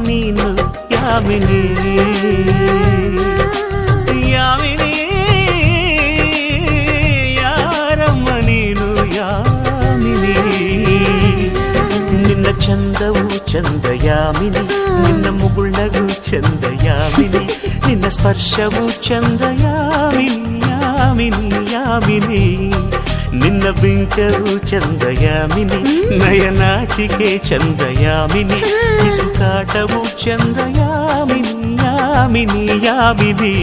ನೀನು ಯಾಮಿನಿ ಯಾಮಿನಿ ಯಾರಮ್ಮ ನೀನು ಯಾಮಿನಿ ನಿನ್ನ ಚಂದವು ಚಂದ ಯಾಮಿನಿ ನಿನ್ನ ಮುಗುಳ್ನಗು ಚಂದ ಯಾಮಿನಿ ನಿನ್ನ ಸ್ಪರ್ಶವು ಚಂದ ಯಾಮಿನಿ ಯಾಮಿನಿ ಯಾಮಿನಿ ನಿನ್ನ ಬಿಂಕವು ಚಂದ ಯಾಮಿನಿ ನಯನಾಚಿಕೆ ಚಂದ ಯಾಮಿನಿ ಮಿಸುಕಾಟವು ಚಂದ ಯಾಮಿನಿ ಯಾಮಿನಿ ಯಾಮಿನಿ